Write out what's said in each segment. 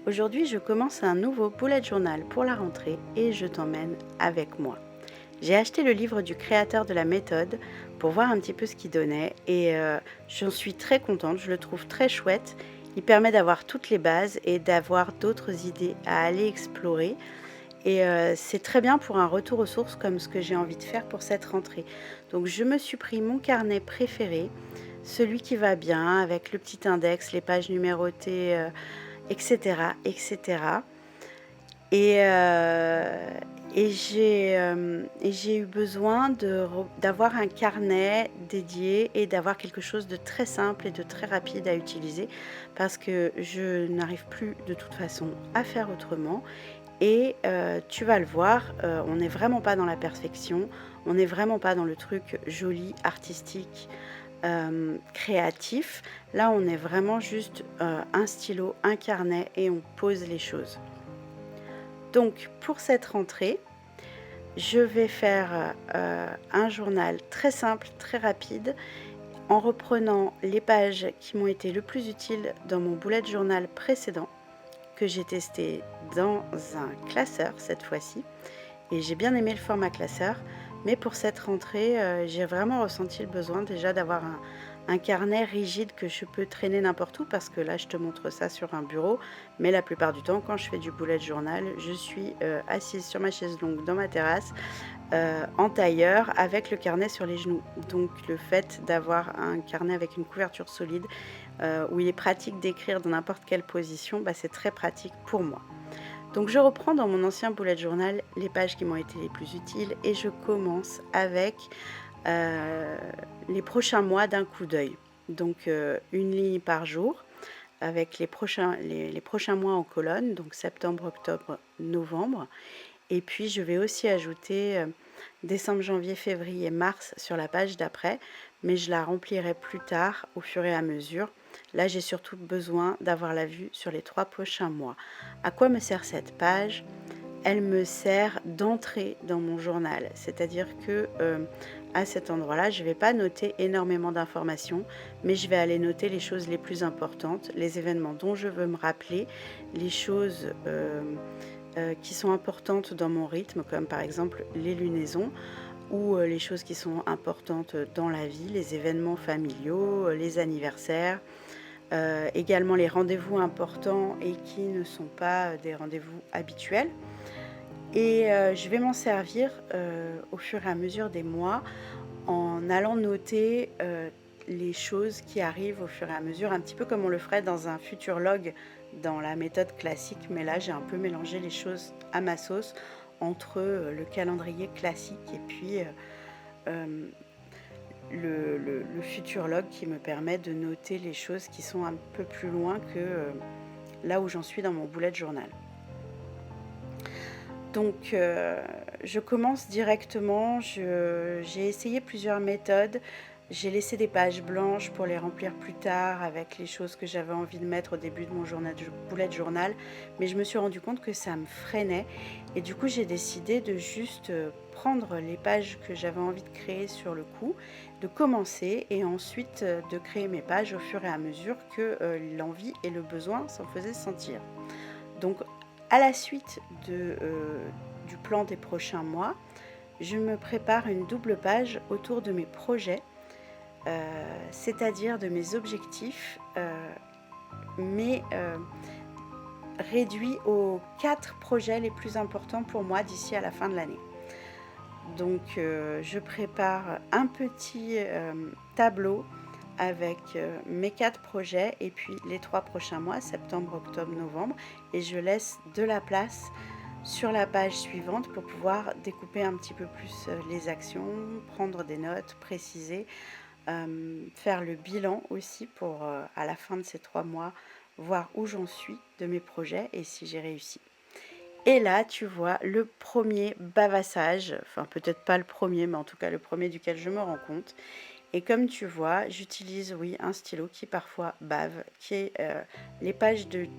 Aujourd'hui, je commence un nouveau bullet journal pour la rentrée et je t'emmène avec moi. J'ai acheté le livre du créateur de la méthode pour voir un petit peu ce qu'il donnait et j'en suis très contente, je le trouve très chouette. Il permet d'avoir toutes les bases et d'avoir d'autres idées à aller explorer et c'est très bien pour un retour aux sources comme ce que j'ai envie de faire pour cette rentrée. Donc je me suis pris mon carnet préféré, celui qui va bien avec le petit index, les pages numérotées, et cetera et cetera. Et j'ai eu besoin d'avoir un carnet dédié et d'avoir quelque chose de très simple et de très rapide à utiliser parce que je n'arrive plus de toute façon à faire autrement et tu vas le voir, on n'est vraiment pas dans la perfection, on n'est vraiment pas dans le truc joli, artistique, créatif. Là, on est vraiment juste, un stylo, un carnet et on pose les choses. Donc pour cette rentrée, je vais faire, un journal très simple, très rapide, en reprenant les pages qui m'ont été le plus utiles dans mon bullet journal précédent, que j'ai testé dans un classeur cette fois-ci et j'ai bien aimé le format classeur. Mais pour cette rentrée, j'ai vraiment ressenti le besoin déjà d'avoir un carnet rigide que je peux traîner n'importe où parce que là, je te montre ça sur un bureau. Mais la plupart du temps, quand je fais du bullet journal, je suis, assise sur ma chaise longue dans ma terrasse, en tailleur avec le carnet sur les genoux. Donc le fait d'avoir un carnet avec une couverture solide, où il est pratique d'écrire dans n'importe quelle position, bah, c'est très pratique pour moi. Donc je reprends dans mon ancien bullet journal les pages qui m'ont été les plus utiles et je commence avec, heu, les prochains mois d'un coup d'œil. Donc une ligne par jour avec les prochains mois en colonne, donc septembre, octobre, novembre et puis je vais aussi ajouter, décembre, janvier, février, mars sur la page d'après, mais je la remplirai plus tard au fur et à mesure. Là, j'ai surtout besoin d'avoir la vue sur les 3 prochains mois. À quoi me sert cette page? Elle me sert d'entrée dans mon journal. C'est-à-dire que, à cet endroit-là, je ne vais pas noter énormément d'informations, mais je vais aller noter les choses les plus importantes, les événements dont je veux me rappeler, les choses, qui sont importantes dans mon rythme, comme par exemple les lunaisons ou les choses qui sont importantes dans la vie, les événements familiaux, les anniversaires, également les rendez-vous importants et qui ne sont pas, des rendez-vous habituels et je vais m'en servir, au fur et à mesure des mois en allant noter, les choses qui arrivent au fur et à mesure, un petit peu comme on le ferait dans un futur log dans la méthode classique. Mais là, j'ai un peu mélangé les choses à ma sauce entre, le calendrier classique et puis, hem, le futur log qui me permet de noter les choses qui sont un peu plus loin que, là où j'en suis dans mon bullet journal. Donc, je commence directement, j'ai essayé plusieurs méthodes. J'ai laissé des pages blanches pour les remplir plus tard avec les choses que j'avais envie de mettre au début de mon bullet journal, mais je me suis rendu compte que ça me freinait et du coup, j'ai décidé de juste, prendre les pages que j'avais envie de créer sur le coup, de commencer et ensuite, de créer mes pages au fur et à mesure que, l'envie et le besoin s'en faisaient sentir. Donc à la suite du plan des prochains mois, je me prépare une double page autour de mes projets, heu, c'est-à-dire de mes objectifs, mais réduits aux 4 projets les plus importants pour moi d'ici à la fin de l'année. Donc je prépare un petit, tableau avec, mes 4 projets et puis les 3 prochains mois, septembre, octobre, novembre et je laisse de la place sur la page suivante pour pouvoir découper un petit peu plus, les actions, prendre des notes, préciser, faire le bilan aussi pour, à la fin de ces 3 mois, voir où j'en suis de mes projets et si j'ai réussi. Et là, tu vois le premier bavassage, enfin peut-être pas le premier, mais en tout cas le premier duquel je me rends compte et comme tu vois, j'utilise, oui, un stylo qui parfois bave, qui est, les pages du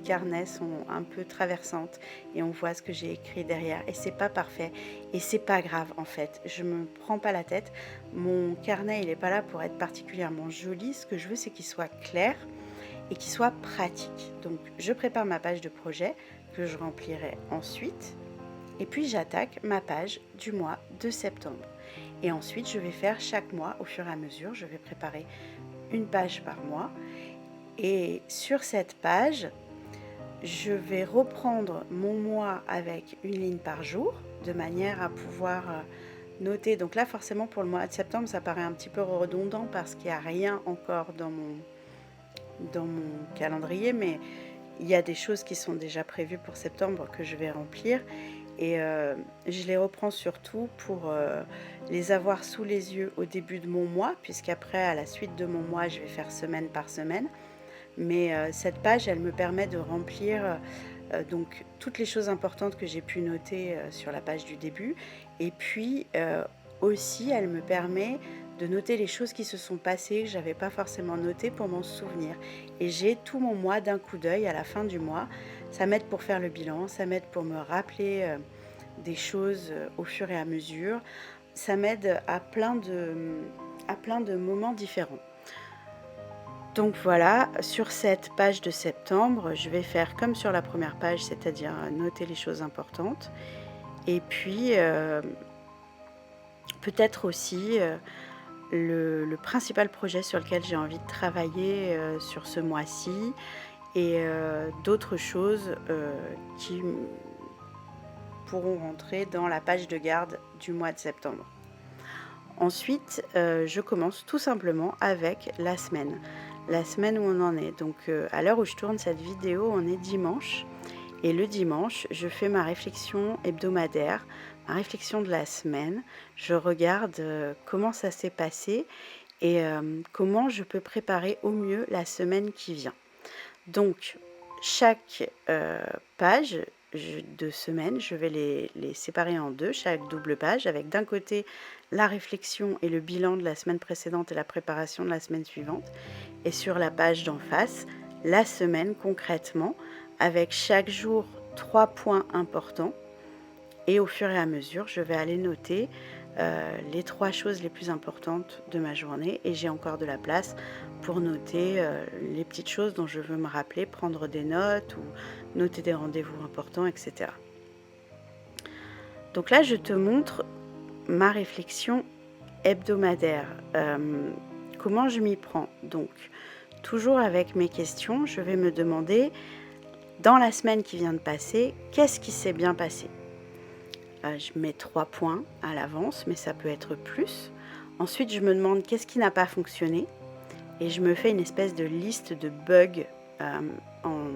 carnet sont un peu traversantes et on voit ce que j'ai écrit derrière et c'est pas parfait et c'est pas grave en fait. Je me prends pas la tête. Mon carnet, il est pas là pour être particulièrement joli. Ce que je veux, c'est qu'il soit clair et qui soit pratique. Donc je prépare ma page de projet que je remplirai ensuite et puis j'attaque ma page du mois de septembre. Et ensuite je vais faire chaque mois au fur et à mesure, je vais préparer une page par mois et sur cette page, je vais reprendre mon mois avec une ligne par jour de manière à pouvoir noter. Donc là forcément pour le mois de septembre ça paraît un petit peu redondant parce qu'il n'y a rien encore dans mon calendrier, mais il y a des choses qui sont déjà prévues pour septembre que je vais remplir et je les reprends surtout pour les avoir sous les yeux au début de mon mois, puisqu'après à la suite de mon mois je vais faire semaine par semaine. Mais cette page elle me permet de remplir donc toutes les choses importantes que j'ai pu noter sur la page du début, et puis aussi elle me permet de noter les choses qui se sont passées que j'avais pas forcément notées pour m'en souvenir, et j'ai tout mon mois d'un coup d'œil à la fin du mois. Ça m'aide pour faire le bilan, ça m'aide pour me rappeler des choses au fur et à mesure, ça m'aide à plein de moments différents. Donc voilà, sur cette page de septembre, je vais faire comme sur la première page, c'est-à-dire noter les choses importantes. Et puis, peut-être aussi le principal projet sur lequel j'ai envie de travailler sur ce mois-ci, et d'autres choses qui pourront rentrer dans la page de garde du mois de septembre. Ensuite, je commence tout simplement avec la semaine où on en est. Donc à l'heure où je tourne cette vidéo, on est dimanche, et le dimanche je fais ma réflexion hebdomadaire, ma réflexion de la semaine. Je regarde comment ça s'est passé et comment je peux préparer au mieux la semaine qui vient. Donc chaque page de semaine, je vais les séparer en deux, chaque double page, avec d'un côté la réflexion et le bilan de la semaine précédente et la préparation de la semaine suivante, et sur la page d'en face, la semaine concrètement, avec chaque jour 3 points importants, et au fur et à mesure, je vais aller noter les 3 choses les plus importantes de ma journée, et j'ai encore de la place pour noter les petites choses dont je veux me rappeler, prendre des notes ou noter des rendez-vous importants, etc. Donc là, je te montre ma réflexion hebdomadaire. Comment je m'y prends? Donc, toujours avec mes questions, je vais me demander, dans la semaine qui vient de passer, qu'est-ce qui s'est bien passé? Je mets 3 points à l'avance, mais ça peut être plus. Ensuite, je me demande qu'est-ce qui n'a pas fonctionné, et je me fais une espèce de liste de bugs en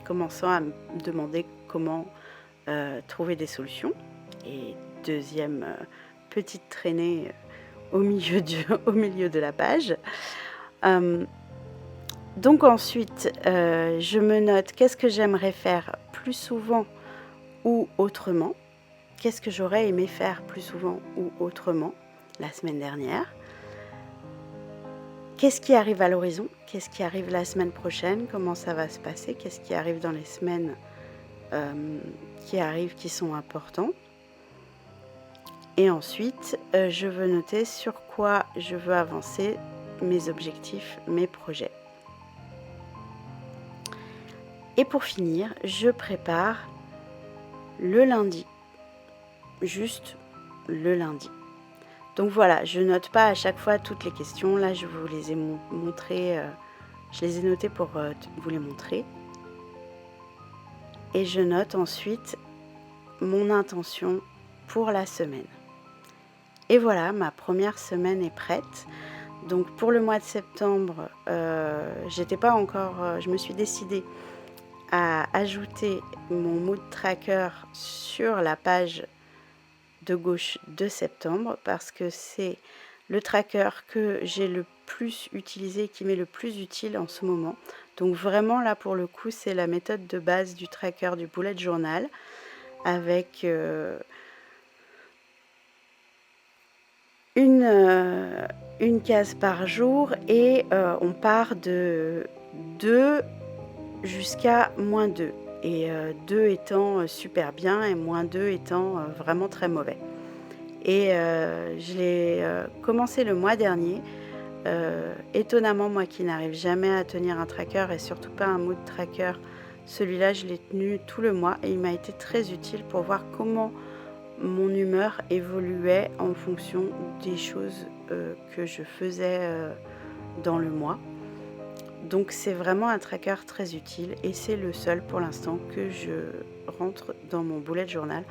commençant à me demander comment trouver des solutions. Et deuxième petite traînée au milieu de la page. Donc ensuite, je me note qu'est-ce que j'aimerais faire plus souvent ou autrement. Qu'est-ce que j'aurais aimé faire plus souvent ou autrement la semaine dernière? Qu'est-ce qui arrive à l'horizon? Qu'est-ce qui arrive la semaine prochaine? Comment ça va se passer? Qu'est-ce qui arrive dans les semaines qui arrivent, qui sont importants? Et ensuite, je veux noter sur quoi je veux avancer, mes objectifs, mes projets. Et pour finir, je prépare le lundi. Juste le lundi. Donc voilà, je note pas à chaque fois toutes les questions. Là, je vous les ai montrées, je les ai notées pour vous les montrer. Et je note ensuite mon intention pour la semaine. Et voilà, ma première semaine est prête. Donc pour le mois de septembre, j'étais pas encore, je me suis décidée à ajouter mon mood tracker sur la page de gauche de septembre, parce que c'est le tracker que j'ai le plus utilisé, qui m'est le plus utile en ce moment. Donc vraiment là pour le coup, c'est la méthode de base du tracker du bullet journal, avec une case par jour, et on part de 2 jusqu'à -2, et 2 étant super bien et -2 étant vraiment très mauvais. Et je l'ai commencé le mois dernier Étonnamment, moi qui n'arrive jamais à tenir un tracker et surtout pas un mood tracker, celui-là je l'ai tenu tout le mois et il m'a été très utile pour voir comment mon humeur évoluait en fonction des choses que je faisais dans le mois. Donc c'est vraiment un tracker très utile et c'est le seul pour l'instant que je rentre dans mon bullet journal,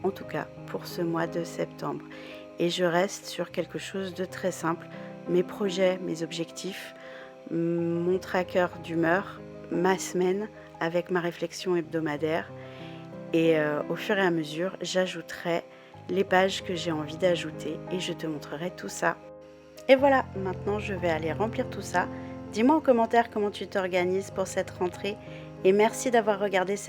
en tout cas pour ce mois de septembre. Et je reste sur quelque chose de très simple, mes projets, mes objectifs, mon tracker d'humeur, ma semaine avec ma réflexion hebdomadaire et au fur et à mesure, j'ajouterai les pages que j'ai envie d'ajouter et je te montrerai tout ça. Et voilà, maintenant je vais aller remplir tout ça. Dis-moi en commentaire comment tu t'organises pour cette rentrée et merci d'avoir regardé cette